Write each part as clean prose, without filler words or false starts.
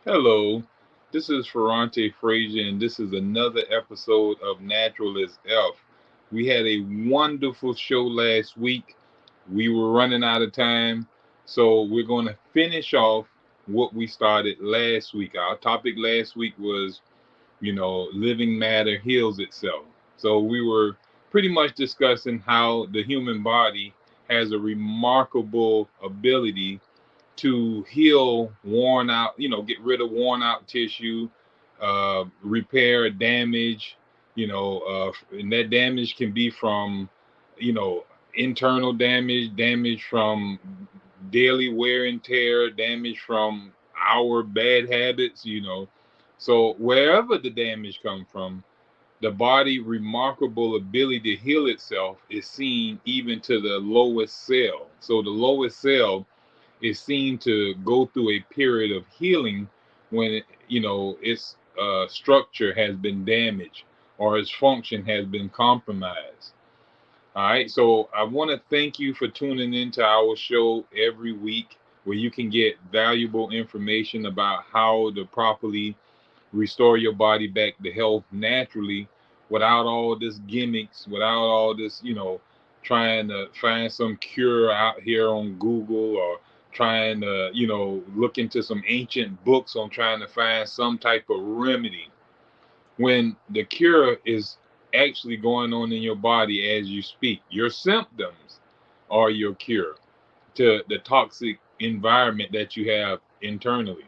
Hello, this is Ferrante Frazier, and this is another episode of Natural as F. We had a wonderful show last week. We were running out of time, so we're going to finish off what we started last week. Our topic last week was, living matter heals itself. So we were pretty much discussing how the human body has a remarkable ability to heal worn out, get rid of worn out tissue, repair damage, and that damage can be from, you know, internal damage, damage from daily wear and tear, damage from our bad habits. So wherever the damage comes from, the body remarkable ability to heal itself is seen even to the lowest cell. So the lowest cell is seen to go through a period of healing when its structure has been damaged or its function has been compromised. All right, so I want to thank you for tuning into our show every week, where you can get valuable information about how to properly restore your body back to health naturally, without all this gimmicks, without all this, trying to find some cure out here on Google, or trying to, look into some ancient books on trying to find some type of remedy, when the cure is actually going on in your body as you speak. Your symptoms are your cure to the toxic environment that you have internally.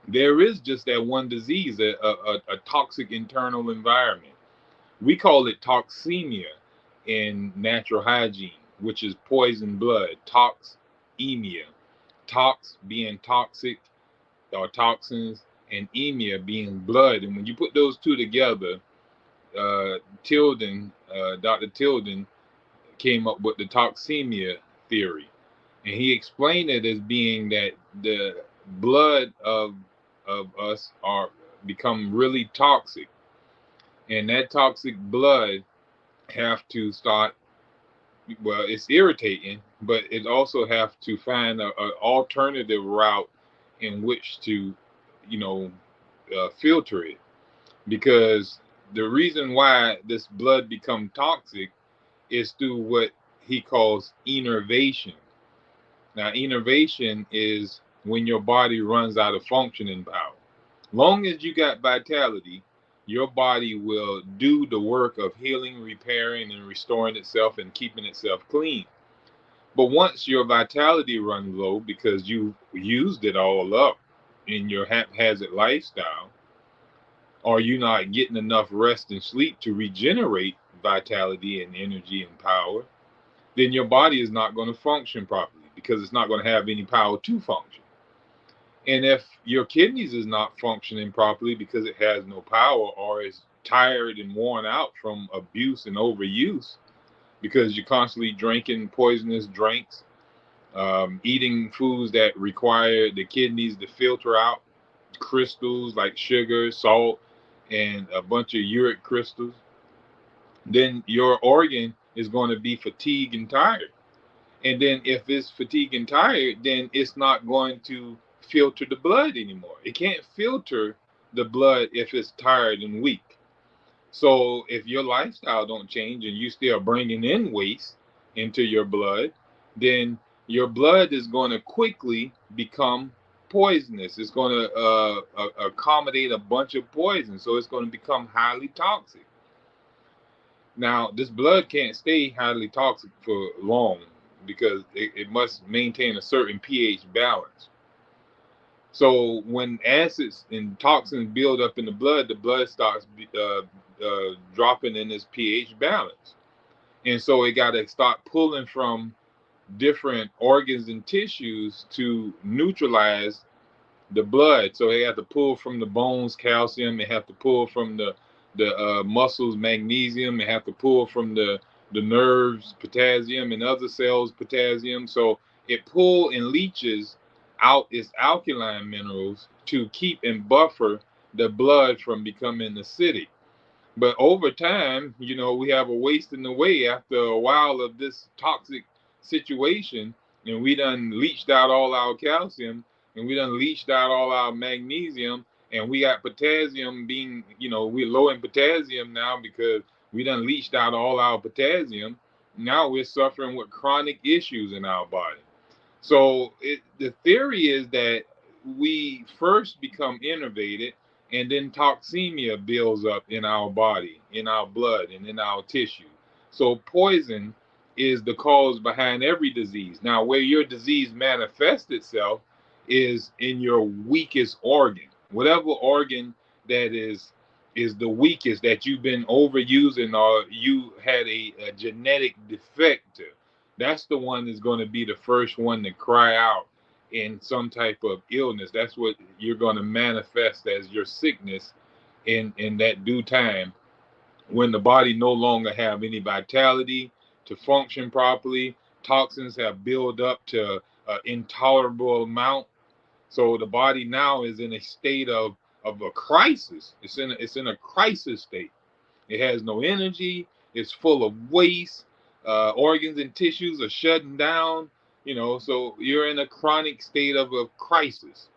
There is just that one disease, a toxic internal environment. We call it toxemia in natural hygiene, which is poison blood. Toxemia. Tox being toxic or toxins, and emia being blood. And when you put those two together, Dr. Tilden came up with the toxemia theory. And he explained it as being that the blood of us are become really toxic, and that toxic blood have to start, well, it's irritating, but it also have to find a alternative route in which to, you know filter it, because the reason why this blood become toxic is through what he calls innervation. Now, innervation is when your body runs out of functioning power. Long as you got vitality, your body will do the work of healing, repairing, and restoring itself and keeping itself clean. But once your vitality runs low because you used it all up in your haphazard lifestyle, or you're not getting enough rest and sleep to regenerate vitality and energy and power, then your body is not going to function properly because it's not going to have any power to function. And if your kidneys is not functioning properly because it has no power, or is tired and worn out from abuse and overuse, because you're constantly drinking poisonous drinks, eating foods that require the kidneys to filter out crystals like sugar, salt, and a bunch of uric crystals, then your organ is going to be fatigued and tired. And then if it's fatigued and tired, then it's not going to filter the blood anymore. It can't filter the blood if it's tired and weak. So if your lifestyle don't change and you still bringing in waste into your blood, then your blood is going to quickly become poisonous. It's going to accommodate a bunch of poison, so it's going to become highly toxic. Now, this blood can't stay highly toxic for long because it must maintain a certain pH balance. So when acids and toxins build up in the blood starts dropping in its pH balance. And so it got to start pulling from different organs and tissues to neutralize the blood. So they have to pull from the bones calcium. They have to pull from the muscles magnesium. They have to pull from the nerves potassium, and other cells potassium. So it pull and leaches out its alkaline minerals to keep and buffer the blood from becoming acidic. But over time, we have a wasting away after a while of this toxic situation, and we done leached out all our calcium. and we done leached out all our magnesium, and we got potassium being, we're low in potassium now because we done leached out all our potassium. Now we're suffering with chronic issues in our body. So the theory is that we first become innervated, and then toxemia builds up in our body, in our blood, and in our tissue. So poison is the cause behind every disease. Now, where your disease manifests itself is in your weakest organ. Whatever organ that is the weakest that you've been overusing, or you had a genetic defect to, that's the one that's going to be the first one to cry out in some type of illness. That's what you're going to manifest as your sickness in that due time, when the body no longer have any vitality to function properly. Toxins have built up to an intolerable amount. So the body now is in a state of a crisis. It's in a crisis state. It has no energy. It's full of waste. Organs and tissues are shutting down. So you're in a chronic state of a crisis.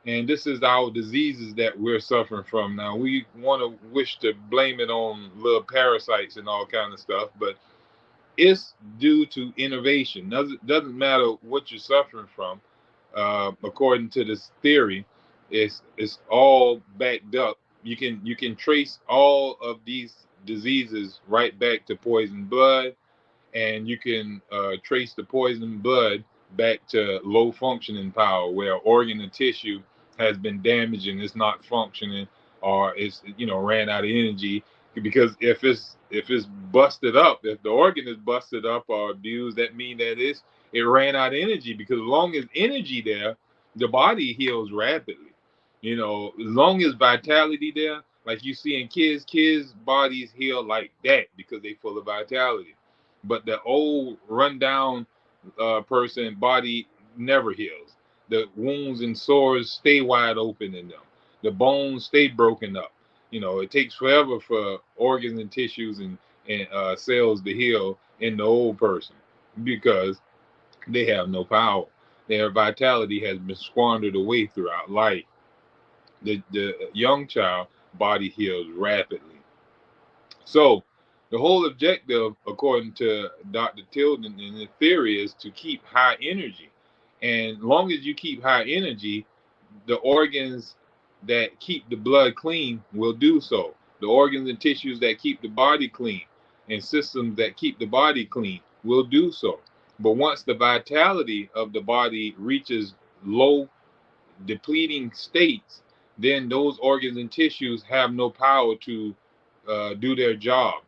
And this is our diseases that we're suffering from now. We want to wish to blame it on little parasites and all kind of stuff, but it's due to innovation. Doesn't matter what you're suffering from. According to this theory, it's all backed up. You can trace all of these diseases right back to poison blood, and you can trace the poison blood back to low functioning power, where organ and tissue has been damaged and it's not functioning, or it's ran out of energy. Because if it's busted up, if the organ is busted up or abused, that mean that it ran out of energy. Because as long as energy there, the body heals rapidly. As long as vitality there, like you see in kids bodies heal like that because they full of vitality. But the old rundown person body never heals. The wounds and sores stay wide open in them. The bones stay broken up. It takes forever for organs and tissues and cells to heal in the old person, because they have no power. Their vitality has been squandered away throughout life. The young child body heals rapidly. So the whole objective, according to Dr. Tilden in the theory, is to keep high energy. And long as you keep high energy, the organs that keep the blood clean will do so. The organs and tissues that keep the body clean, and systems that keep the body clean, will do so. But once the vitality of the body reaches low, depleting states, then those organs and tissues have no power to do their job.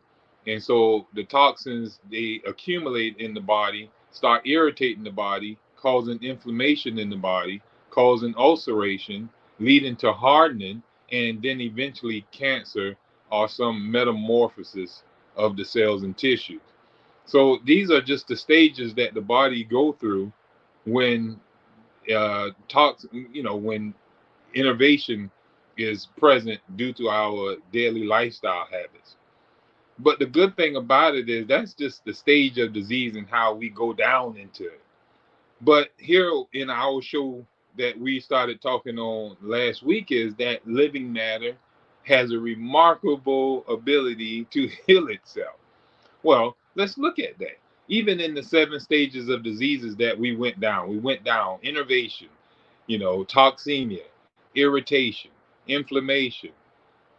And so the toxins, they accumulate in the body, start irritating the body, causing inflammation in the body, causing ulceration, leading to hardening, and then eventually cancer or some metamorphosis of the cells and tissues. So these are just the stages that the body go through when when innovation is present due to our daily lifestyle habits. But the good thing about it is that's just the stage of disease and how we go down into it. But here in our show that we started talking on last week is that living matter has a remarkable ability to heal itself. Well, let's look at that. Even in the 7 stages of diseases that we went down innervation, toxemia, irritation, inflammation,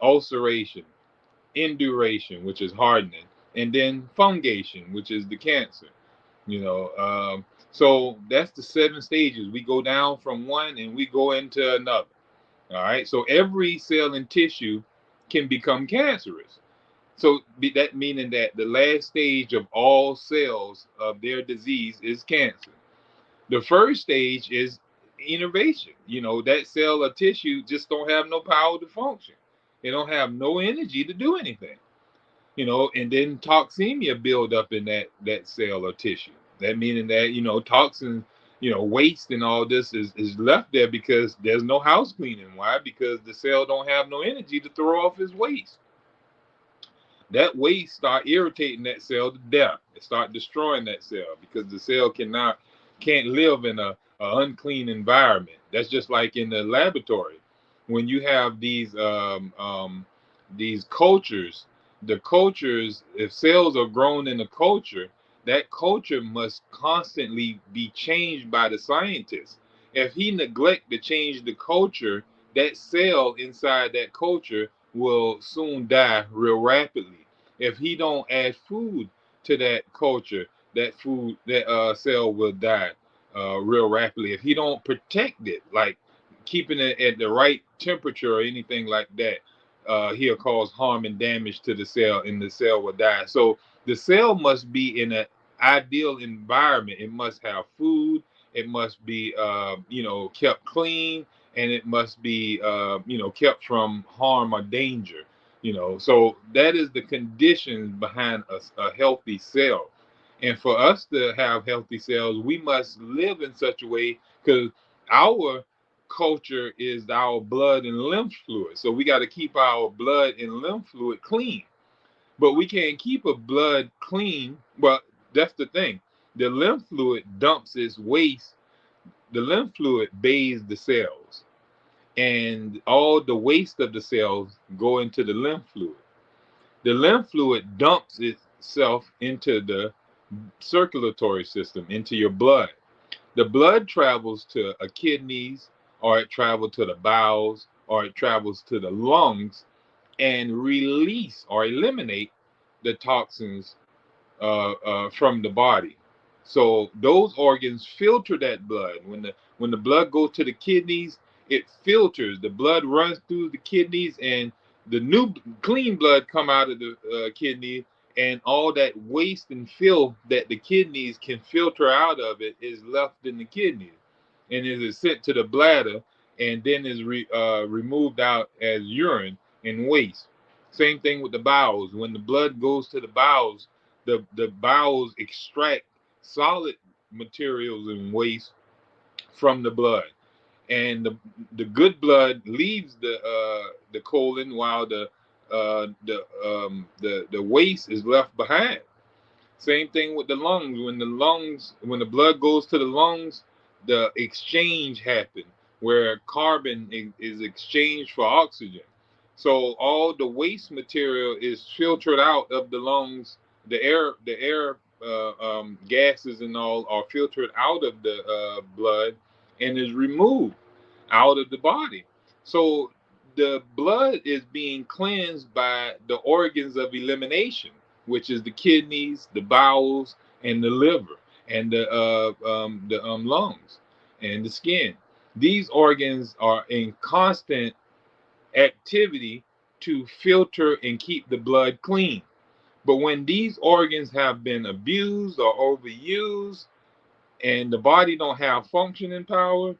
ulceration, induration, which is hardening, and then fungation, which is the cancer. So that's the 7 stages. We go down from one and we go into another. All right. So every cell and tissue can become cancerous. So that meaning that the last stage of all cells of their disease is cancer. The first stage is innervation. That cell or tissue just don't have no power to function. They don't have no energy to do anything. And then toxemia build up in that cell or tissue. That meaning that, toxins, waste and all this is left there because there's no house cleaning. Why? Because the cell don't have no energy to throw off its waste. That waste start irritating that cell to death. It start destroying that cell because the cell can't live in a unclean environment. That's just like in the laboratory when you have these cultures. The cultures, if cells are grown in a culture, that culture must constantly be changed by the scientist. If he neglect to change the culture, that cell inside that culture will soon die real rapidly. If he don't add food to that culture, that cell will die real rapidly. If he don't protect it, like keeping it at the right temperature or anything like that, he'll cause harm and damage to the cell, and the cell will die. So the cell must be in an ideal environment. It must have food. It must be, kept clean, and it must be, kept from harm or danger. So that is the conditions behind a healthy cell. And for us to have healthy cells, we must live in such a way, because our culture is our blood and lymph fluid. So we got to keep our blood and lymph fluid clean. But we can't keep a blood clean. Well, that's the thing. The lymph fluid dumps its waste. The lymph fluid bathes the cells, and all the waste of the cells go into the lymph fluid. The lymph fluid dumps itself into the circulatory system, into your blood. The blood travels to a kidneys, or it travels to the bowels, or it travels to the lungs, and release or eliminate the toxins from the body. So those organs filter that blood. When the blood goes to the kidneys, it filters. The blood runs through the kidneys, and the new clean blood come out of the kidney, and all that waste and filth that the kidneys can filter out of it is left in the kidneys, and it is sent to the bladder, and then is removed out as urine and waste. Same thing with the bowels. When the blood goes to the bowels, the bowels extract solid materials and waste from the blood, and the good blood leaves the colon, while the waste is left behind. Same thing with the lungs. When the blood goes to the lungs, the exchange happens where carbon is exchanged for oxygen. So all the waste material is filtered out of the lungs. The air gases and all are filtered out of the blood and is removed out of the body. So the blood is being cleansed by the organs of elimination, which is the kidneys, the bowels, and the liver, and the lungs, and the skin. These organs are in constant activity to filter and keep the blood clean. But when these organs have been abused or overused, and the body don't have functioning power,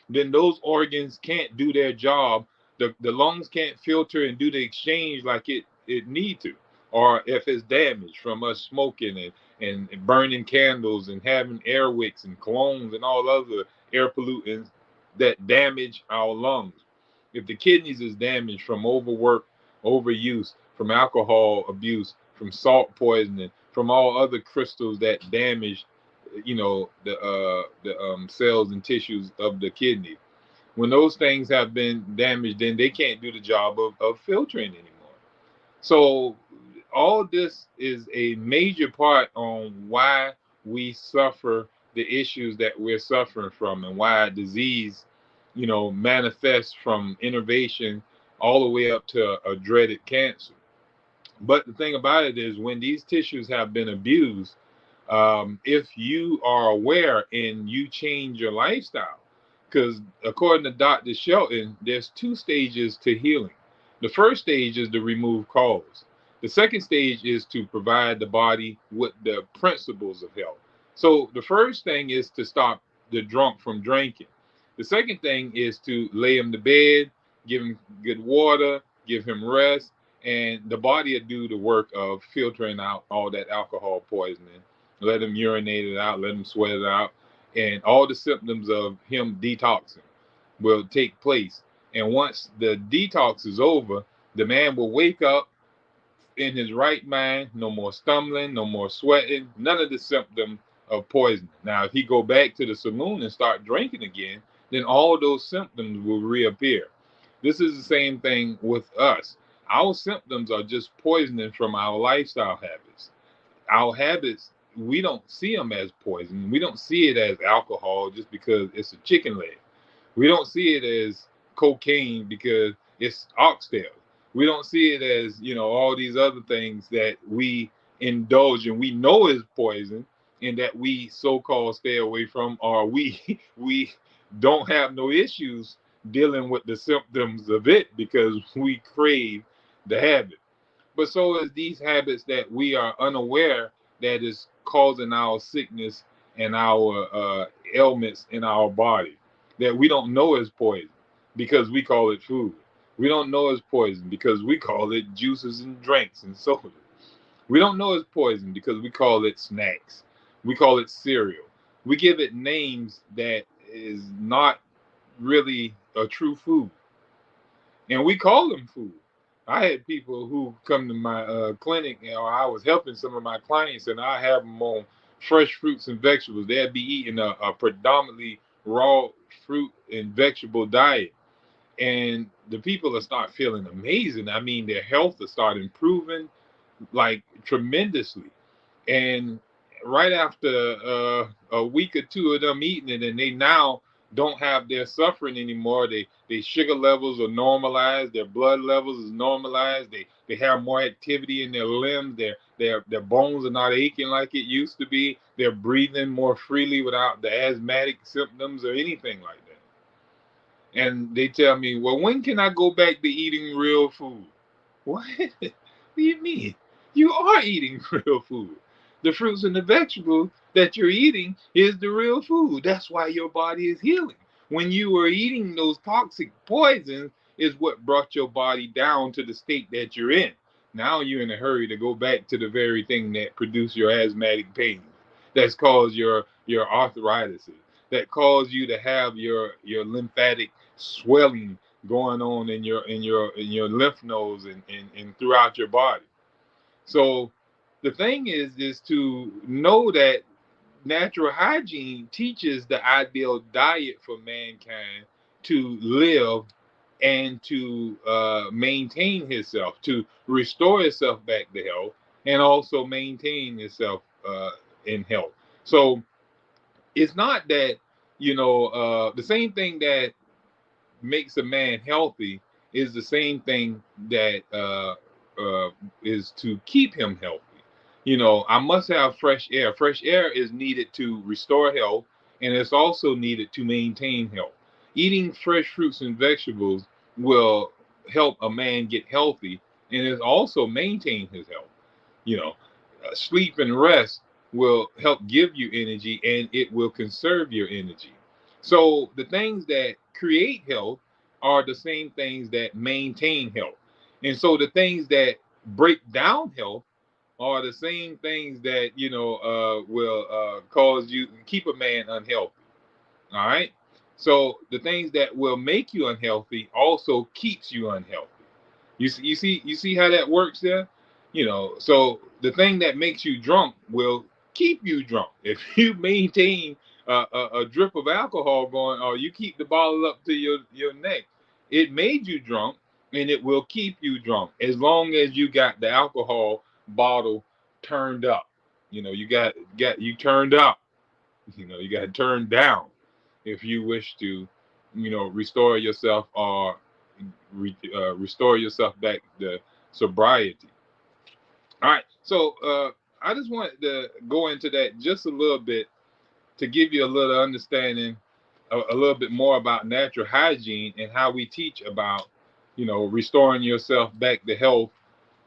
then those organs can't do their job. The lungs can't filter and do the exchange like it need to. Or if it's damaged from us smoking and burning candles and having air wicks and colognes and all other air pollutants that damage our lungs. If the kidneys is damaged from overwork, overuse, from alcohol abuse, from salt poisoning, from all other crystals that damage, the cells and tissues of the kidney. When those things have been damaged, then they can't do the job of filtering anymore. So all this is a major part on why we suffer the issues that we're suffering from, and why disease, manifests from innervation all the way up to a dreaded cancer. But the thing about it is, when these tissues have been abused, if you are aware and you change your lifestyle, because according to Dr. Shelton, there's two stages to healing. The first stage is to remove cause. The second stage is to provide the body with the principles of health. So the first thing is to stop the drunk from drinking. The second thing is to lay him to bed, give him good water, give him rest, and the body will do the work of filtering out all that alcohol poisoning. Let him urinate it out, let him sweat it out, and all the symptoms of him detoxing will take place. And once the detox is over, the man will wake up in his right mind, no more stumbling, no more sweating, none of the symptoms of poison. Now, if he go back to the saloon and start drinking again, then all those symptoms will reappear. This is the same thing with us. Our symptoms are just poisoning from our lifestyle habits. Our habits, we don't see them as poison. We don't see it as alcohol just because it's a chicken leg. We don't see it as cocaine because it's oxtail. We don't see it as, all these other things that we indulge and we know is poison and that we so-called stay away from, or we we don't have no issues dealing with the symptoms of it because we crave the habit. But so is these habits that we are unaware that is causing our sickness and our ailments in our body that we don't know is poison because we call it food. We don't know it's poison because we call it juices and drinks and soda. We don't know it's poison because we call it snacks. We call it cereal. We give it names that is not really a true food. And we call them food. I had people who come to my clinic, or I was helping some of my clients, and I have them on fresh fruits and vegetables. They'd be eating a predominantly raw fruit and vegetable diet, and the people will start feeling amazing. I mean, their health will start improving like tremendously. And right after a week or two of them eating it, and they now don't have their suffering anymore. They sugar levels are normalized, their blood levels is normalized. They have more activity in their limbs. Their bones are not aching like it used to be. They're breathing more freely without the asthmatic symptoms or anything like that. And they tell me, well, when can I go back to eating real food? What? What do you mean? You are eating real food. The fruits and the vegetables that you're eating is the real food. That's why your body is healing. When you were eating those toxic poisons is what brought your body down to the state that you're in. Now you're in a hurry to go back to the very thing that produced your asthmatic pain, that's caused your arthritis, that caused you to have your lymphatic swelling going on in your lymph nodes and throughout your body. So the thing is to know that natural hygiene teaches the ideal diet for mankind to live and to maintain himself, to restore himself back to health, and also maintain himself in health. So it's not that the same thing that makes a man healthy is the same thing that is to keep him healthy. I must have fresh air. Fresh air is needed to restore health, and it's also needed to maintain health. Eating fresh fruits and vegetables will help a man get healthy, and it also maintain his health. You know, Sleep and rest will help give you energy, and it will conserve your energy. So the things that create health are the same things that maintain health. And so the things that break down health are the same things that will cause you keep a man unhealthy. All right. So the things that will make you unhealthy also keeps you unhealthy. You see how that works there. So the thing that makes you drunk will keep you drunk. If you maintain a drip of alcohol going, or you keep the bottle up to your neck, it made you drunk, and it will keep you drunk as long as you got the alcohol bottle turned up. You got you turned up. You got to turn down if you wish to, restore yourself, or restore yourself back to sobriety. All right. So I just wanted to go into that just a little bit to give you a little understanding, a little bit more about natural hygiene and how we teach about, restoring yourself back to health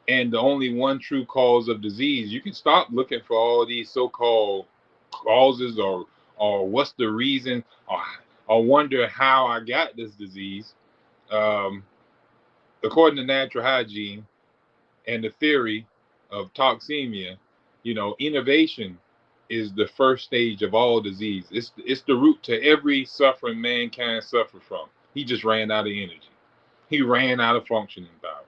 and the only one true cause of disease. You can stop looking for all these so-called causes, or what's the reason, or wonder how I got this disease. Um, According to natural hygiene and the theory of toxemia, innovation is the first stage of all disease. It's the root to every suffering mankind suffer from. He just ran out of energy. He ran out of functioning power.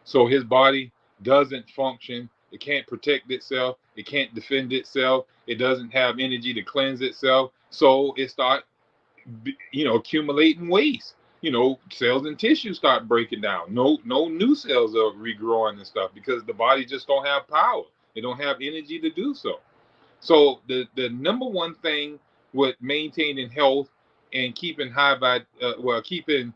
So his body doesn't function It can't protect itself. It can't defend itself. It doesn't have energy to cleanse itself. So it starts, accumulating waste. Cells and tissues start breaking down. No new cells are regrowing and stuff because the body just don't have power. They don't have energy to do so. So the number one thing with maintaining health and keeping keeping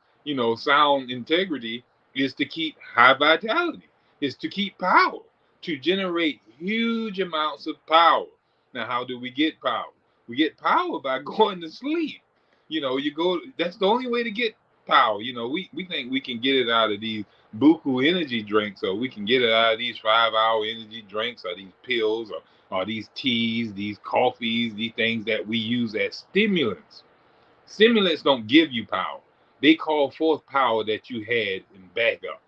sound integrity is to keep high vitality, is to keep power, to generate huge amounts of power. Now, how do we get power? We get power by going to sleep. You go. That's the only way to get power. We think we can get it out of these buku energy drinks, or we can get it out of these 5-hour energy drinks, or these pills, or these teas, these coffees, these things that we use as stimulants. Stimulants don't give you power. They call forth power that you had in backup.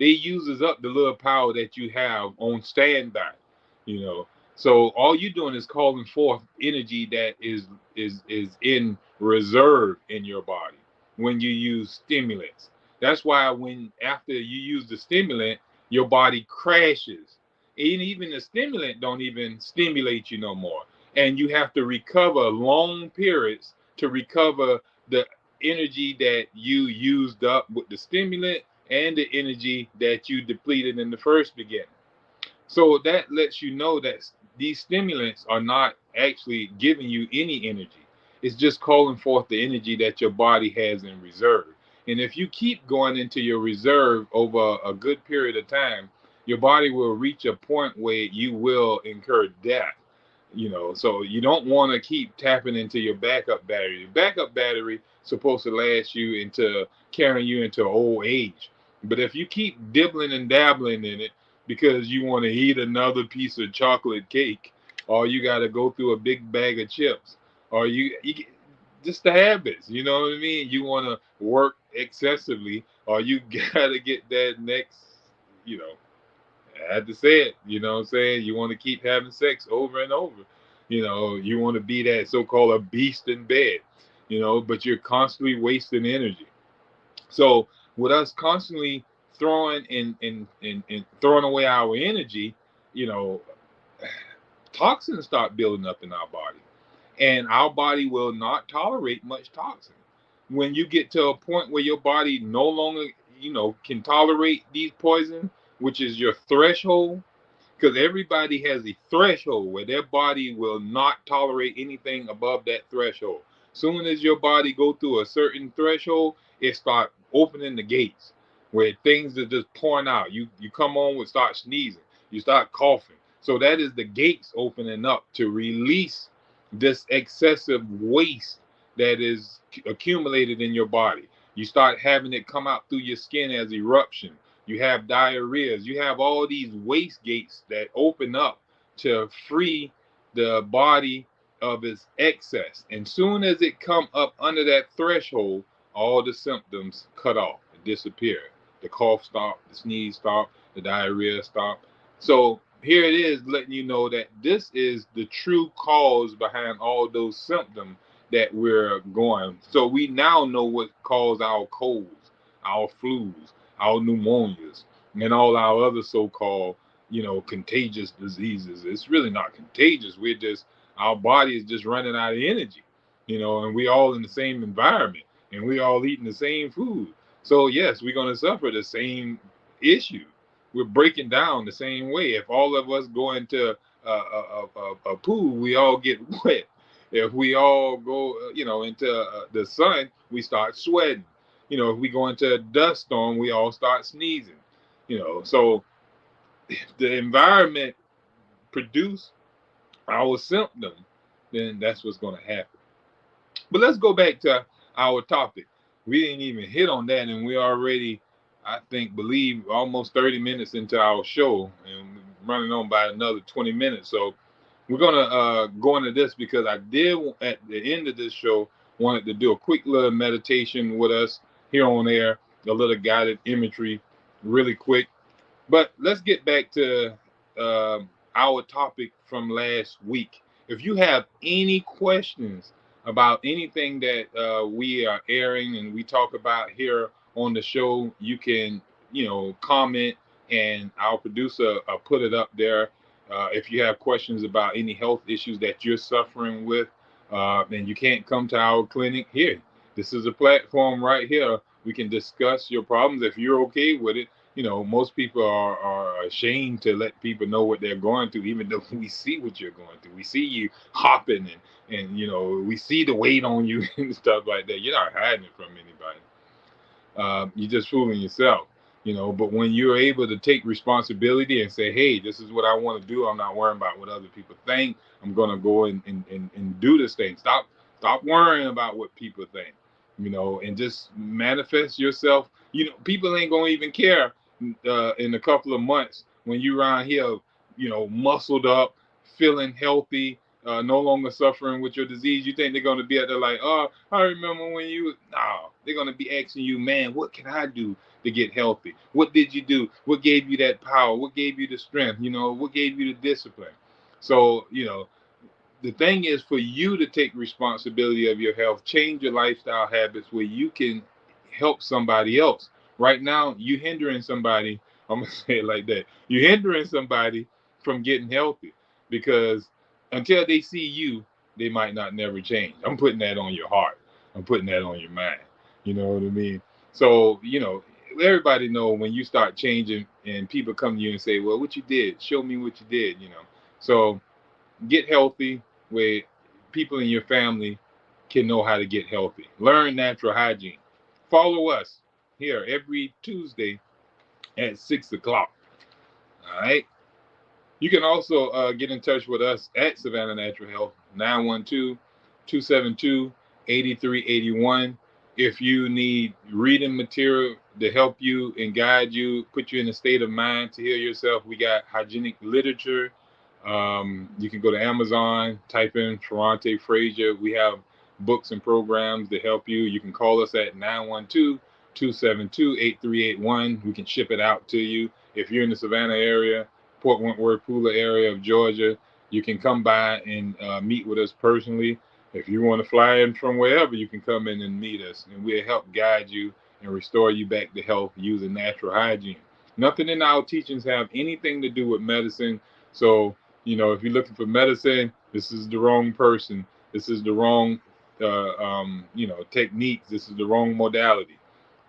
They uses up the little power that you have on standby. You know. So all you're doing is calling forth energy that is in reserve in your body when you use stimulants. That's why when after you use the stimulant, your body crashes. And even the stimulant don't even stimulate you no more. And you have to recover long periods to recover the energy that you used up with the stimulant and the energy that you depleted in the first beginning. So that lets you know that these stimulants are not actually giving you any energy. It's just calling forth the energy that your body has in reserve. And if you keep going into your reserve over a good period of time, your body will reach a point where you will incur death. So you don't want to keep tapping into your backup battery. The backup battery is supposed to last you into carrying you into old age. But if you keep dibbling and dabbling in it because you want to eat another piece of chocolate cake, or you got to go through a big bag of chips, or just the habits, you know what I mean? You want to work excessively, or you got to get that next, you know, I had to say it, you know what I'm saying? You want to keep having sex over and over. You want to be that so-called a beast in bed, but you're constantly wasting energy. So with us constantly throwing and throwing away our energy, you know, toxins start building up in our body. And our body will not tolerate much toxin. When you get to a point where your body no longer, can tolerate these poisons, which is your threshold, because everybody has a threshold where their body will not tolerate anything above that threshold. Soon as your body go through a certain threshold, it start opening the gates where things are just pouring out. You come on with start sneezing, you start coughing. So that is the gates opening up to release this excessive waste that is accumulated in your body. You start having it come out through your skin as eruption. You have diarrheas. You have all these waste gates that open up to free the body of its excess. And soon as it come up under that threshold, all the symptoms cut off and disappear. The cough stop, the sneeze stop, the diarrhea stop. So here it is letting you know that this is the true cause behind all those symptoms that we're going. So we now know what caused our colds, our flus, our pneumonias, and all our other so-called, contagious diseases. It's really not contagious. Our body is just running out of energy, and we all in the same environment, and we all eating the same food. So yes, we're going to suffer the same issue. We're breaking down the same way. If all of us go into a pool, we all get wet. If we all go, into the sun, we start sweating. If we go into a dust storm, we all start sneezing. So if the environment produce our symptom, then that's what's going to happen. But let's go back to our topic. We didn't even hit on that, and we already, I think, believe almost 30 minutes into our show, and we're running on by another 20 minutes. So we're gonna go into this because I did at the end of this show wanted to do a quick little meditation with us here on air, a little guided imagery, really quick. But let's get back to our topic from last week. If you have any questions about anything that we are airing and we talk about here on the show, you can, comment and our producer put it up there. If you have questions about any health issues that you're suffering with, and you can't come to our clinic, here, this is a platform right here. We can discuss your problems if you're okay with it. You know, most people are ashamed to let people know what they're going through, even though we see what you're going through. We see you hopping, and you know, we see the weight on you and stuff like that. You're not hiding it from anybody. You're just fooling yourself, you know. But when you're able to take responsibility and say, hey, this is what I want to do, I'm not worrying about what other people think. I'm going to go and do this thing. Stop worrying about what people think, you know, and just manifest yourself. You know, people ain't going to even care in a couple of months when you around here, you know, muscled up, feeling healthy, no longer suffering with your disease. You think they're going to be out there like, oh, I remember when you, no, they're going to be asking you, man, what can I do to get healthy? What did you do? What gave you that power? What gave you the strength? You know, what gave you the discipline? So, you know, the thing is for you to take responsibility of your health, change your lifestyle habits where you can help somebody else. Right now, you hindering somebody. I'm gonna say it like that. You're hindering somebody from getting healthy because until they see you, they might not never change. I'm putting that on your heart. I'm putting that on your mind. You know what I mean? So, you know, everybody know when you start changing and people come to you and say, well, what you did, show me what you did, you know. So get healthy where people in your family can know how to get healthy. Learn natural hygiene. Follow us here every Tuesday at 6 o'clock. All right. You can also get in touch with us at Savannah Natural Health, 912-272-8381. If you need reading material to help you and guide you, put you in a state of mind to heal yourself, we got hygienic literature. You can go to Amazon, type in Ferrante Frazier. We have books and programs to help you. You can call us at 912-272-8381. We can ship it out to you. If you're in the Savannah area, Port Wentworth, Pooler area of Georgia, you can come by and meet with us personally. If you want to fly in from wherever, you can come in and meet us, and we'll help guide you and restore you back to health using natural hygiene. Nothing in our teachings have anything to do with medicine. So, you know, if you're looking for medicine, this is the wrong person. This is the wrong, you know, techniques. This is the wrong modality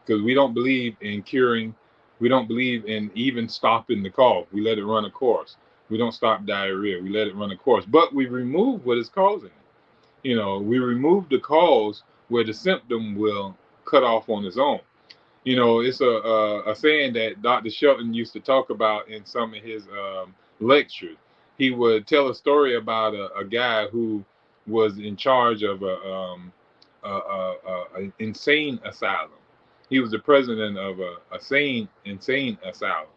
because we don't believe in curing. We don't believe in even stopping the cough. We let it run a course. We don't stop diarrhea. We let it run a course. But we remove what is causing it. You know, we remove the cause where the symptom will cut off on its own. You know, it's a saying that Dr. Shelton used to talk about in some of his lectures. He would tell a story about a guy who was in charge of an insane asylum. He was the president of a insane asylum,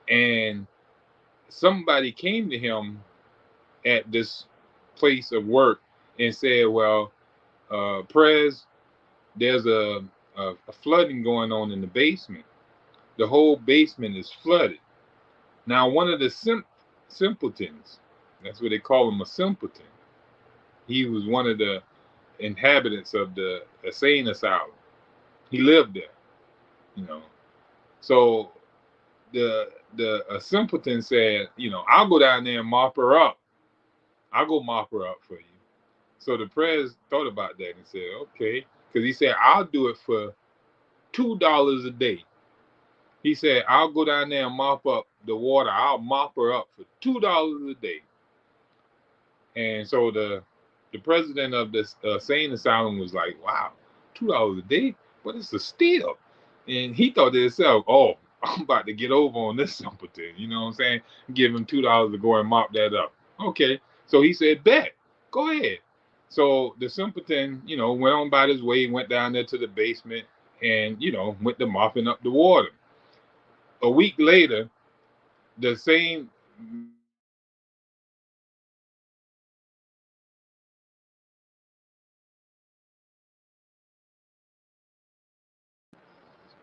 and somebody came to him at this place of work and said, "Well, Prez, there's a flooding going on in the basement. The whole basement is flooded." Now, one of the simpletons, that's what they call him, a simpleton. He was one of the inhabitants of the insane asylum. He lived there, you know. So the a simpleton said, you know, I'll go down there and mop her up. I'll go mop her up for you. So the prez thought about that and said, okay, because he said, I'll do it for $2 a day. He said, I'll go down there and mop up the water. I'll mop her up for $2 a day. And so the president of this sane asylum was like, wow, $2 a day? But it's a steal. And he thought to himself, oh, I'm about to get over on this simpleton. You know what I'm saying? Give him $2 to go and mop that up. Okay. So he said, bet, go ahead. So the simpleton, you know, went on about his way, went down there to the basement and, you know, went to mopping up the water. A week later, the same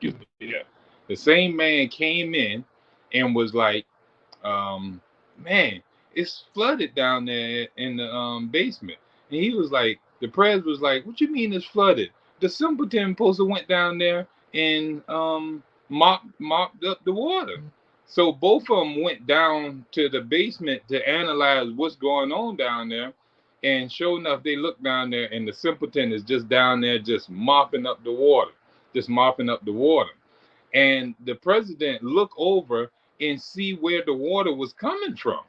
excuse me, yeah, the same man came in and was like, um, man, it's flooded down there in the basement. And he was like, the prez was like, what you mean it's flooded? The simpleton supposed to went down there and mopped up the water. So both of them went down to the basement to analyze what's going on down there. And sure enough, they look down there, and the simpleton is just down there, just mopping up the water, just mopping up the water. And the president look over and see where the water was coming from,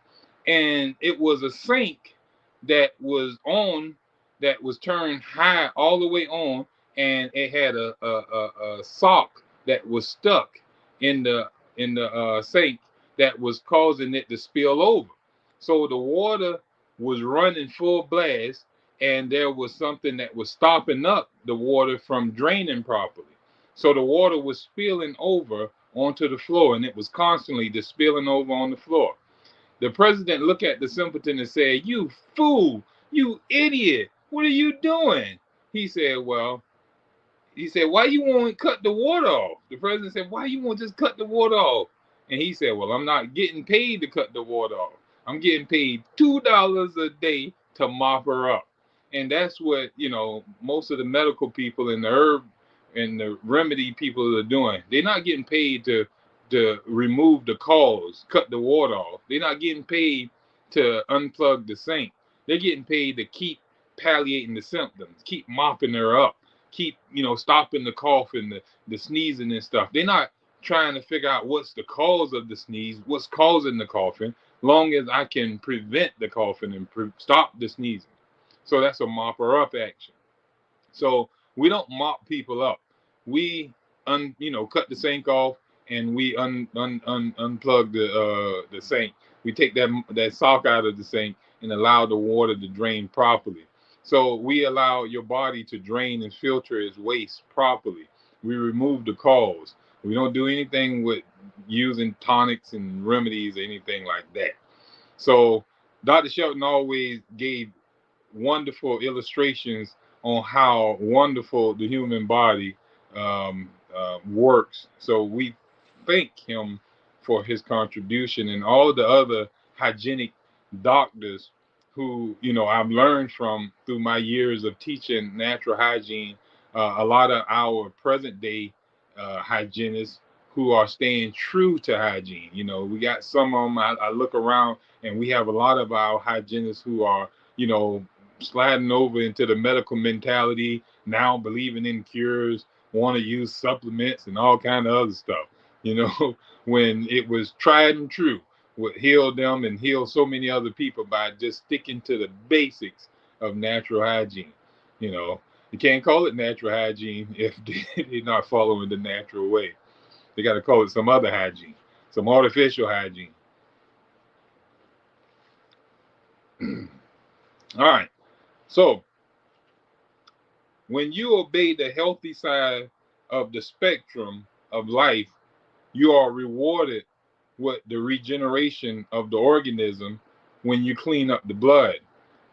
and it was a sink that was on, that was turned high all the way on, and it had a sock that was stuck in the sink that was causing it to spill over. So the water was running full blast, and there was something that was stopping up the water from draining properly. So the water was spilling over onto the floor, and it was constantly just spilling over on the floor. The president looked at the simpleton and said, "You fool, you idiot, what are you doing?" He said, "Well," he said, "why you won't cut the water off?" The president said, "Why you won't just cut the water off?" And he said, "Well, I'm not getting paid to cut the water off. I'm getting paid $2 a day to mop her up." And that's what, most of the medical people and the herb and the remedy people are doing. They're not getting paid to remove the cause, cut the water off. They're not getting paid to unplug the sink. They're getting paid to keep palliating the symptoms, keep mopping her up, keep stopping the coughing, the sneezing and stuff. They're not trying to figure out what's the cause of the sneeze, what's causing the coughing, long as I can prevent the coughing and stop the sneezing. So that's a mopper up action. So we don't mop people up. We cut the sink off, and we unplug the sink. We take that sock out of the sink and allow the water to drain properly. So we allow your body to drain and filter its waste properly. We remove the cause. We don't do anything with using tonics and remedies or anything like that. So Dr. Shelton always gave wonderful illustrations on how wonderful the human body works. So we thank him for his contribution, and all of the other hygienic doctors who I've learned from through my years of teaching natural hygiene. A lot of our present day hygienists who are staying true to hygiene. We got some of them. I look around, and we have a lot of our hygienists who are sliding over into the medical mentality now, believing in cures, want to use supplements and all kind of other stuff. When it was tried and true, would heal them and heal so many other people by just sticking to the basics of natural hygiene. You can't call it natural hygiene if they're not following the natural way. They got to call it some other hygiene, some artificial hygiene. All right. So when you obey the healthy side of the spectrum of life, you are rewarded with the regeneration of the organism when you clean up the blood.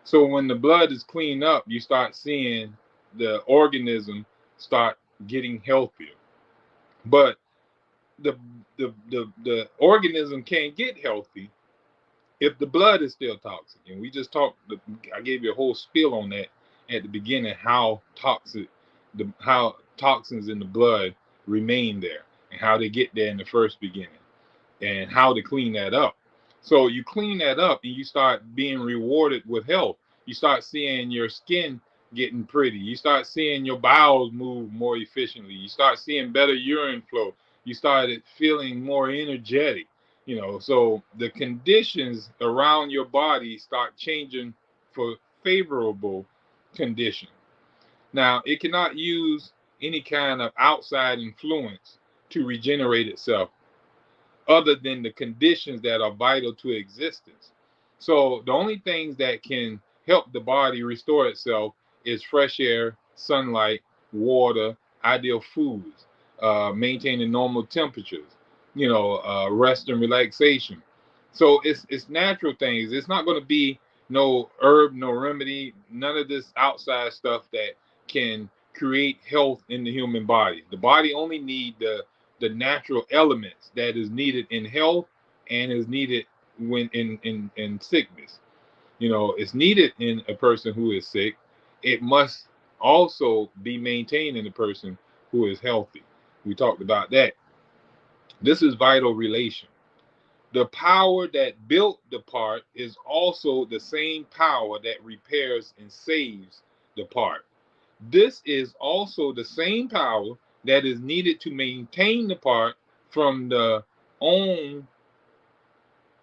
So when the blood is cleaned up, you start seeing the organism start getting healthier. But the organism can't get healthy if the blood is still toxic. And we just talked, I gave you a whole spiel on that at the beginning, how how toxins in the blood remain there, and how they get there in the first beginning, and how to clean that up. So you clean that up, and you start being rewarded with health. You start seeing your skin getting pretty. You start seeing your bowels move more efficiently. You start seeing better urine flow. You started feeling more energetic. So the conditions around your body start changing for favorable condition. Now, it cannot use any kind of outside influence to regenerate itself other than the conditions that are vital to existence. So the only things that can help the body restore itself is fresh air, sunlight, water, ideal foods, maintaining normal temperatures, rest and relaxation. So it's natural things. It's not going to be no herb, no remedy, none of this outside stuff that can create health in the human body. The body only need the natural elements that is needed in health and is needed when in sickness. It's needed in a person who is sick. It must also be maintained in a person who is healthy. We talked about that. This is vital relation. The power that built the part is also the same power that repairs and saves the part. This is also the same power that is needed to maintain the part from the on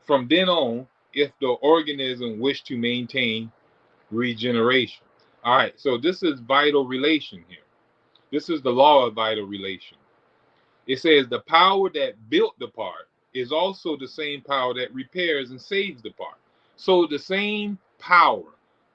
from then on if the organism wish to maintain regeneration. All right, so this is vital relation here. This is the law of vital relation. It says the power that built the part is also the same power that repairs and saves the part. So the same power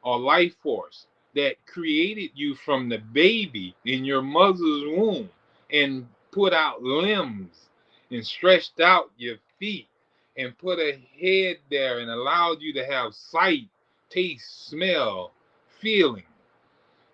or life force that created you from the baby in your mother's womb and put out limbs and stretched out your feet and put a head there and allowed you to have sight, taste, smell, feeling,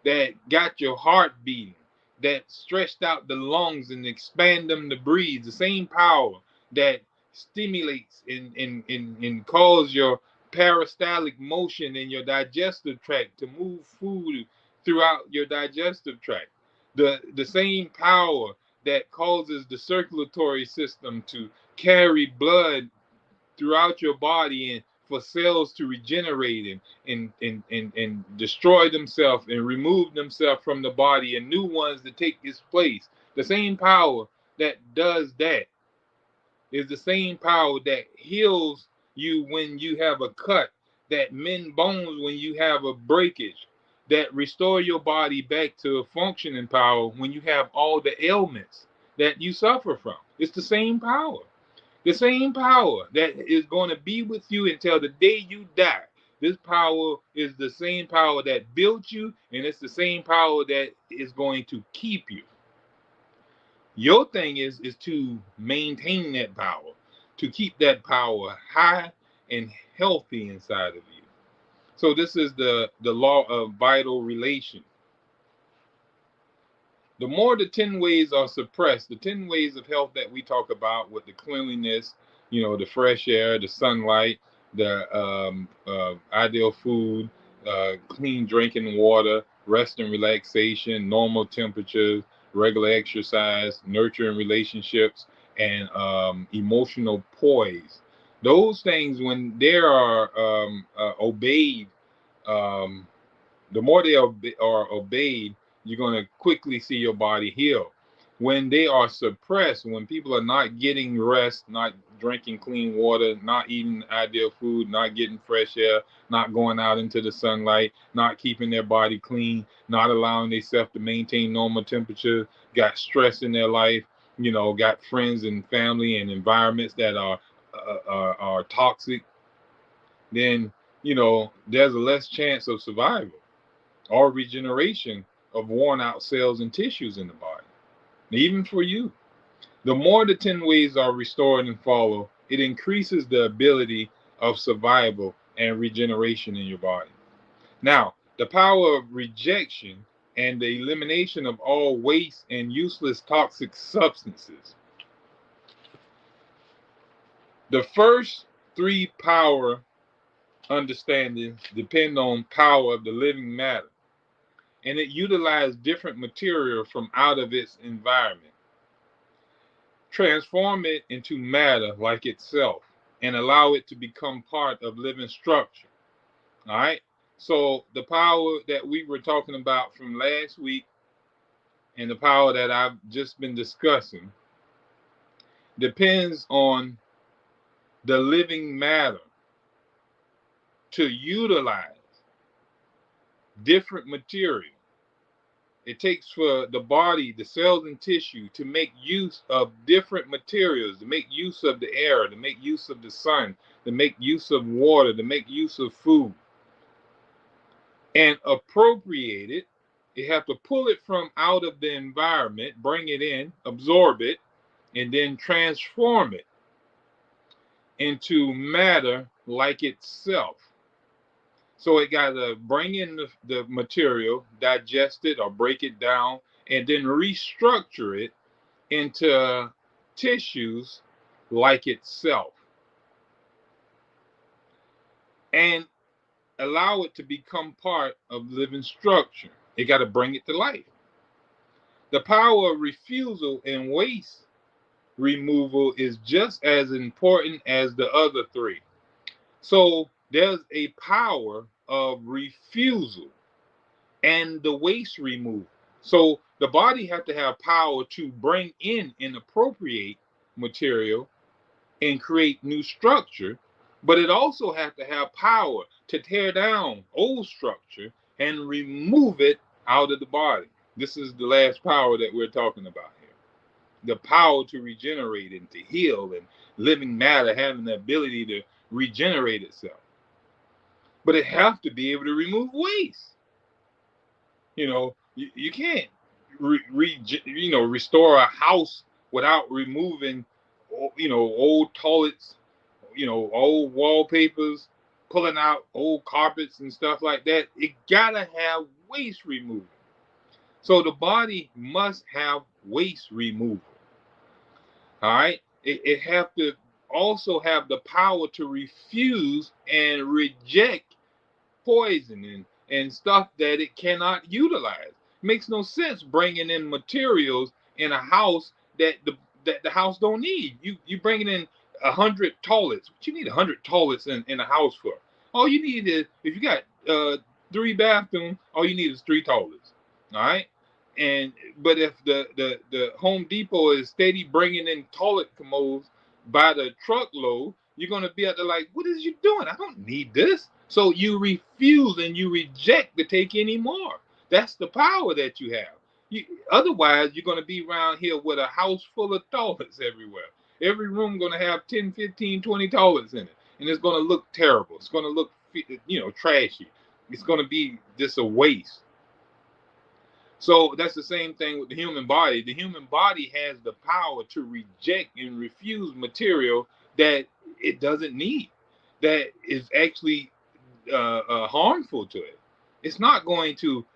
that got your heart beating, that stretched out the lungs and expand them to breathe, the same power that stimulates and cause your peristaltic motion in your digestive tract to move food throughout your digestive tract. The same power that causes the circulatory system to carry blood throughout your body and for cells to regenerate and destroy themselves and remove themselves from the body and new ones to take its place. The same power that does that is the same power that heals you when you have a cut, that mend bones when you have a breakage, that restore your body back to a functioning power when you have all the ailments that you suffer from. It's the same power. The same power that is going to be with you until the day you die. This power is the same power that built you, and it's the same power that is going to keep you. Your thing is to maintain that power, to keep that power high and healthy inside of you. So this is the law of vital relation. The more the 10 ways are suppressed, the 10 ways of health that we talk about with the cleanliness, the fresh air, the sunlight, the ideal food, clean drinking water, rest and relaxation, normal temperatures, regular exercise, nurturing relationships, and emotional poise. Those things, when they are obeyed, um, the more they are obeyed, you're going to quickly see your body heal. When they are suppressed, when people are not getting rest, not drinking clean water, not eating ideal food, not getting fresh air, not going out into the sunlight, not keeping their body clean, not allowing themselves to maintain normal temperature, got stress in their life, got friends and family and environments that are toxic, then there's a less chance of survival or regeneration of worn out cells and tissues in the body. Even for you, the more the 10 ways are restored and follow, it increases the ability of survival and regeneration in your body. Now, the power of rejection and the elimination of all waste and useless toxic substances. The first three power understandings depend on power of the living matter, and it utilizes different material from out of its environment, transform it into matter like itself, and allow it to become part of living structure. All right. So the power that we were talking about from last week and the power that I've just been discussing depends on the living matter to utilize different material. It takes for the body, the cells and tissue to make use of different materials, to make use of the air, to make use of the sun, to make use of water, to make use of food. And appropriate it. You have to pull it from out of the environment, bring it in, absorb it, and then transform it into matter like itself. So it got to bring in the material, digest it or break it down, and then restructure it into tissues like itself. And allow it to become part of living structure. It got to bring it to life. The power of refusal and waste removal is just as important as the other three. So there's a power of refusal and the waste removal. So the body has to have power to bring in and appropriate material and create new structure, but it also has to have power to tear down old structure and remove it out of the body. This is the last power that we're talking about here. The power to regenerate and to heal, and living matter having the ability to regenerate itself. But it has to be able to remove waste. You can't restore a house without removing old toilets, old wallpapers, pulling out old carpets and stuff like that. It gotta have waste removal. So the body must have waste removal. All right. It have to also have the power to refuse and reject poison and stuff that it cannot utilize. Makes no sense bringing in materials in a house that the house don't need. You bringing in 100 toilets. What you need 100 toilets in a house for? All you need is, if you got 3 bathrooms, all you need is 3 toilets. All right. But if the Home Depot is steady bringing in toilet commodes by the truckload, you're gonna be at the like, what is you doing? I don't need this. So you refuse and you reject to take any more. That's the power that you have. Otherwise, you're gonna be around here with a house full of toilets everywhere. Every room gonna have 10, 15, 20 toilets in it, and it's gonna look terrible. It's gonna look, trashy. It's gonna be just a waste. So that's the same thing with the human body. The human body has the power to reject and refuse material that it doesn't need, that is actually harmful to it. It's not going to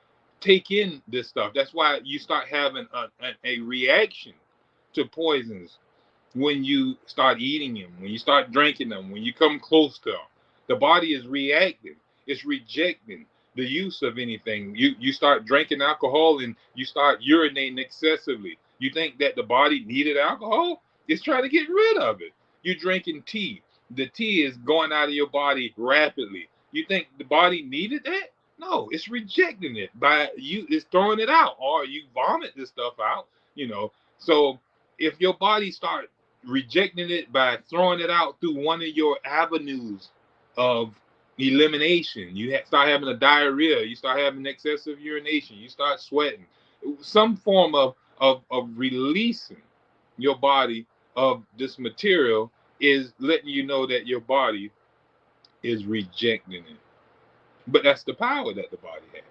take in this stuff. That's why you start having a reaction to poisons when you start eating them, when you start drinking them, when you come close to them. The body is reacting, it's rejecting the use of anything. You start drinking alcohol and you start urinating excessively. You think that the body needed alcohol? It's trying to get rid of it. You're drinking tea. The tea is going out of your body rapidly. You think the body needed that? No, it's rejecting it by you. It's throwing it out, or you vomit this stuff out. So if your body start rejecting it by throwing it out through one of your avenues of elimination, you start having a diarrhea, you start having excessive urination, you start sweating, some form of releasing your body of this material is letting you know that your body is rejecting it. But that's the power that the body has.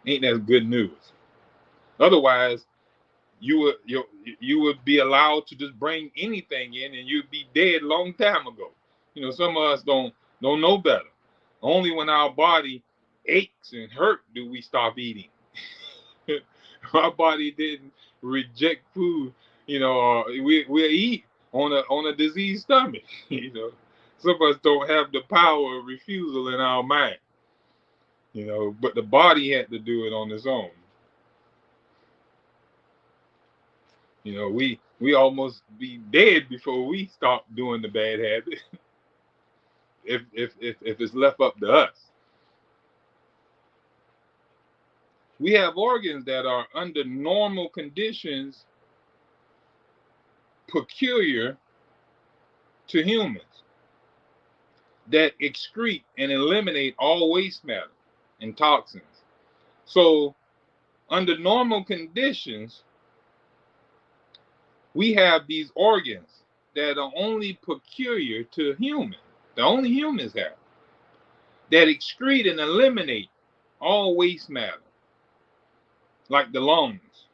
Ain't that good news? Otherwise, you would be allowed to just bring anything in, and you'd be dead long time ago. Some of us don't know better. Only when our body aches and hurt do we stop eating. Our body didn't reject food, or we'll eat on a diseased stomach. Some of us don't have the power of refusal in our mind. But the body had to do it on its own. We almost be dead before we stop doing the bad habit. if it's left up to us. We have organs that are under normal conditions peculiar to humans, that excrete and eliminate all waste matter and toxins. So under normal conditions, we have these organs that are only peculiar to humans, that only humans have, that excrete and eliminate all waste matter, like the lungs,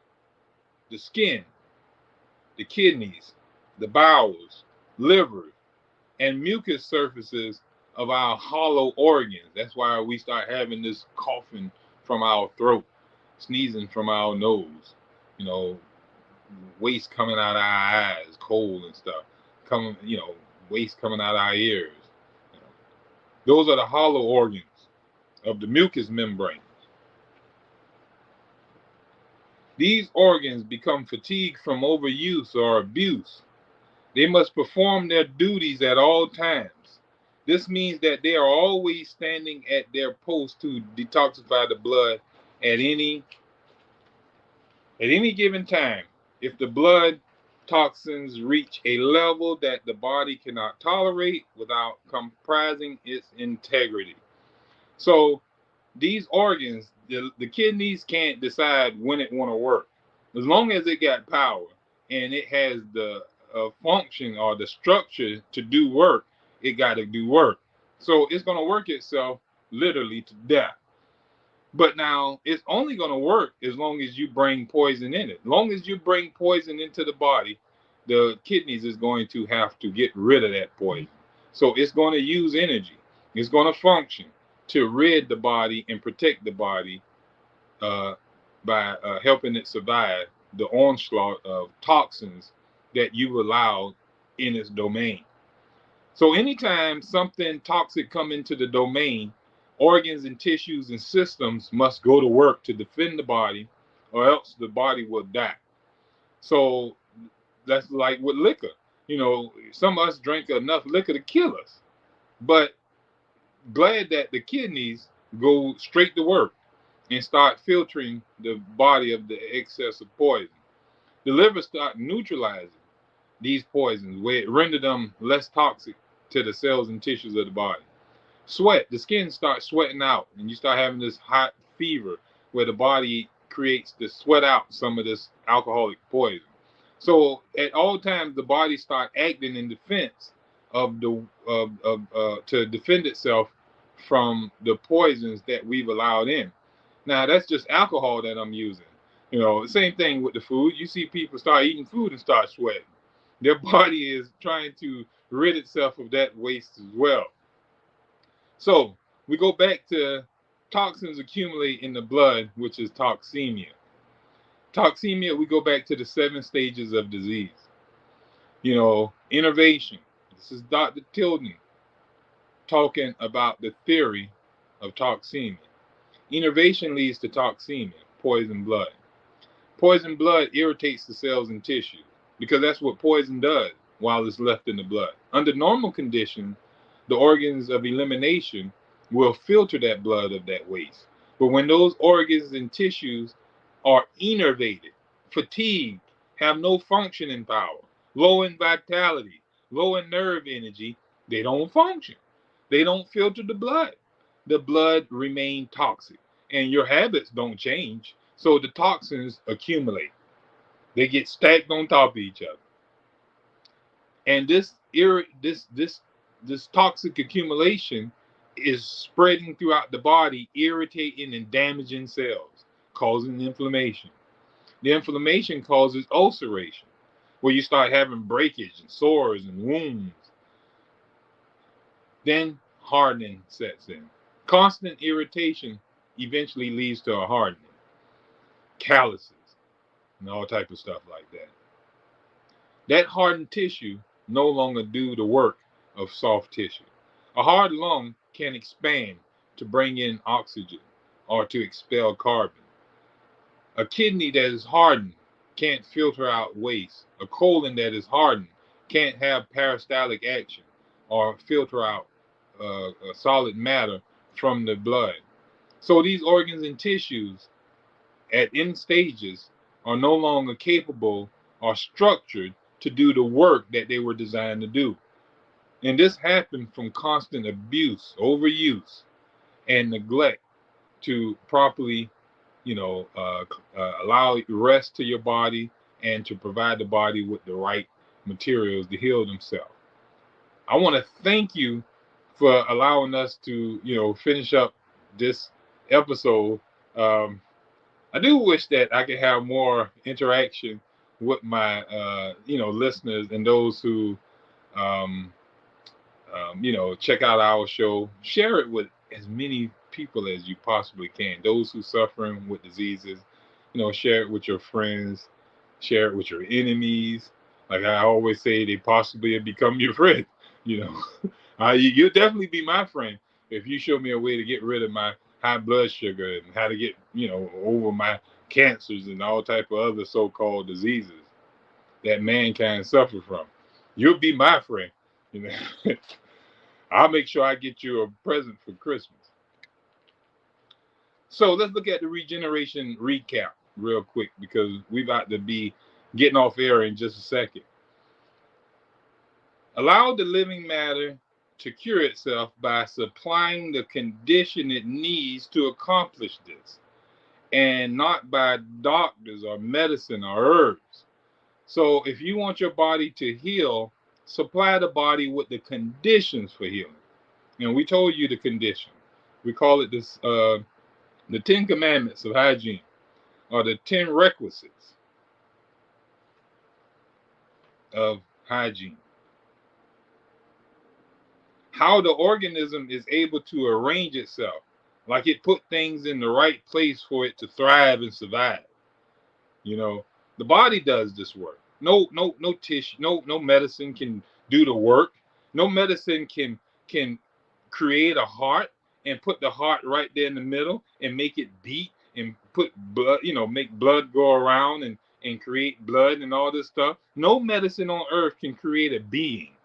the skin, the kidneys, the bowels, liver, and mucous surfaces of our hollow organs. That's why we start having this coughing from our throat, sneezing from our nose, waste coming out of our eyes, cold and stuff, waste coming out of our ears. Those are the hollow organs of the mucous membrane. These organs become fatigued from overuse or abuse. They must perform their duties at all times. This means that they are always standing at their post to detoxify the blood at any given time. If the blood toxins reach a level that the body cannot tolerate without compromising its integrity. So these organs, the kidneys can't decide when it want to work. As long as it got power and it has the function or the structure to do work, it got to do work. So it's going to work itself literally to death. But now it's only going to work as long as you bring poison in it. As long as you bring poison into the body, the kidneys is going to have to get rid of that poison. So it's going to use energy. It's going to function to rid the body and protect the body uh, by helping it survive the onslaught of toxins that you allowed in its domain. So anytime something toxic come into the domain, organs and tissues and systems must go to work to defend the body, or else the body will die. So that's like with liquor. You know, some of us drink enough liquor to kill us. But glad that the kidneys go straight to work and start filtering the body of the excess of poison. The liver start neutralizing these poisons, where it render them less toxic to the cells and tissues of the body. Sweat, the skin starts sweating out, and you start having this hot fever where the body creates to sweat out some of this alcoholic poison. So at all times, the body start acting in defense of the to defend itself from the poisons that we've allowed in. Now that's just alcohol that I'm using. You know, same thing with the food. You see people start eating food and start sweating. Their body is trying to rid itself of that waste as well. So we go back to toxins accumulate in the blood, which is toxemia. Toxemia, we go back to the 7 stages of disease. You know, innervation. This is Dr. Tilden talking about the theory of toxemia. Innervation leads to toxemia, poison blood. Poison blood irritates the cells and tissue because that's what poison does while it's left in the blood. Under normal conditions, the organs of elimination will filter that blood of that waste. But when those organs and tissues are innervated, fatigued, have no functioning power, low in vitality, low in nerve energy, they don't function. They don't filter the blood. The blood remains toxic, and your habits don't change. So the toxins accumulate. They get stacked on top of each other. And this toxic accumulation is spreading throughout the body, irritating and damaging cells, causing inflammation. The inflammation causes ulceration, where you start having breakage and sores and wounds. Then hardening sets in. Constant irritation eventually leads to a hardening, calluses, and all type of stuff like that. That hardened tissue no longer do the work of soft tissue. A hard lung can expand to bring in oxygen or to expel carbon. A kidney that is hardened can't filter out waste. A colon that is hardened can't have peristaltic action or filter out solid matter from the blood. So these organs and tissues at end stages are no longer capable or structured to do the work that they were designed to do. And this happened from constant abuse, overuse, and neglect to properly, allow rest to your body and to provide the body with the right materials to heal themselves. I want to thank you for allowing us to, finish up this episode. I do wish that I could have more interaction with my, listeners and those who, um, check out our show. Share it with as many people as you possibly can. Those who suffering with diseases, share it with your friends, share it with your enemies. Like I always say, they possibly have become your friend. You know, you'll definitely be my friend if you show me a way to get rid of my high blood sugar and how to get, over my cancers and all type of other so-called diseases that mankind suffer from. You'll be my friend. You know, I'll make sure I get you a present for Christmas. So let's look at the regeneration recap real quick, because we're about to be getting off air in just a second. Allow the living matter to cure itself by supplying the condition it needs to accomplish this, and not by doctors or medicine or herbs. So if you want your body to heal, supply the body with the conditions for healing. And we told you the condition. We call it this the 10 commandments of hygiene, or the 10 requisites of hygiene. How the organism is able to arrange itself, like it put things in the right place for it to thrive and survive. You know, the body does this work. No tissue, no medicine can do the work. No medicine can create a heart and put the heart right there in the middle and make it beat and put blood, you know, make blood go around and create blood and all this stuff. No medicine on earth can create a being.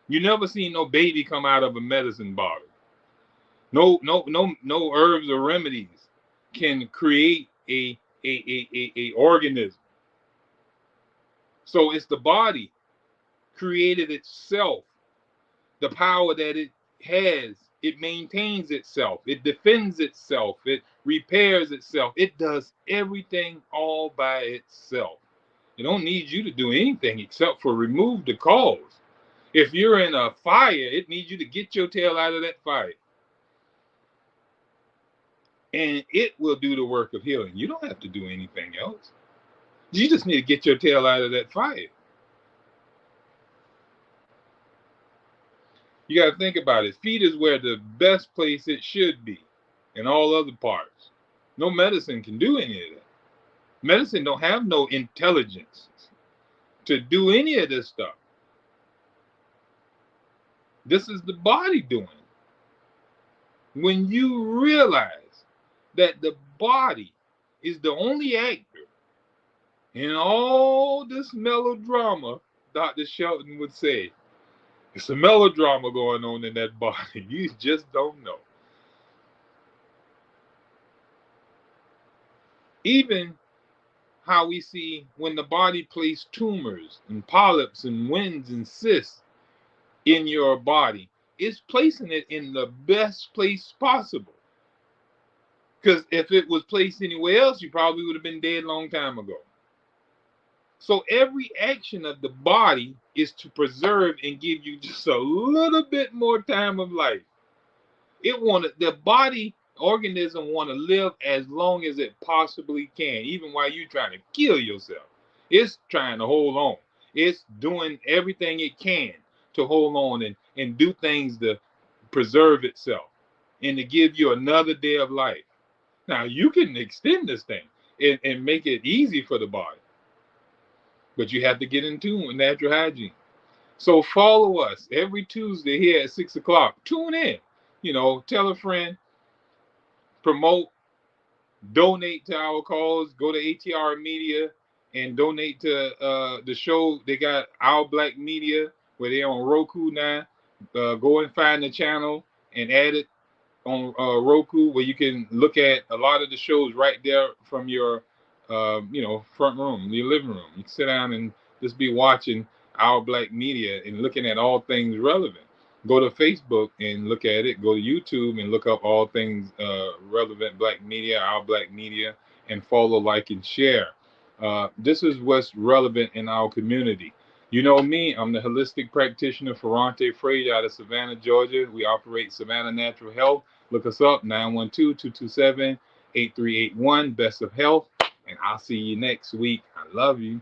You never seen no baby come out of a medicine bottle. No herbs or remedies can create a organism. So it's the body created itself. The power that it has, it maintains itself, it defends itself, it repairs itself. It does everything all by itself. It don't need you to do anything except for remove the cause. If you're in a fire, it needs you to get your tail out of that fire. And it will do the work of healing. You don't have to do anything else. You just need to get your tail out of that fire. You got to think about it. Feet is where the best place it should be, and all other parts. No medicine can do any of that. Medicine don't have no intelligence to do any of this stuff. This is the body doing it. When you realize that the body is the only actor in all this melodrama, Dr. Shelton would say, it's a melodrama going on in that body. You just don't know. Even how we see when the body places tumors and polyps and winds and cysts in your body, it's placing it in the best place possible. Because if it was placed anywhere else, you probably would have been dead a long time ago. So every action of the body is to preserve and give you just a little bit more time of life. The body organism want to live as long as it possibly can, even while you're trying to kill yourself. It's trying to hold on. It's doing everything it can to hold on and do things to preserve itself and to give you another day of life. Now, you can extend this thing and make it easy for the body, but you have to get in tune with natural hygiene. So follow us every Tuesday here at 6 o'clock. Tune in. You know, tell a friend, promote, donate to our cause. Go to ATR Media and donate to the show. They got Our Black Media, where they're on Roku now. Go and find the channel and add it on Roku, where you can look at a lot of the shows right there from your front room, your living room. You can sit down and just be watching Our Black Media and looking at all things relevant. Go to Facebook and look at it. Go to YouTube and look up all things relevant Black Media, Our Black Media, and follow, like, and share. This is what's relevant in our community. You know me, I'm the holistic practitioner Ferrante Frazier out of Savannah, Georgia. We operate Savannah Natural Health. Look us up, 912-227-8381, Best of Health. And I'll see you next week. I love you.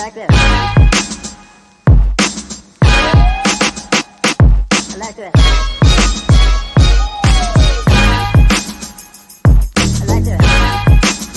like this. I like this.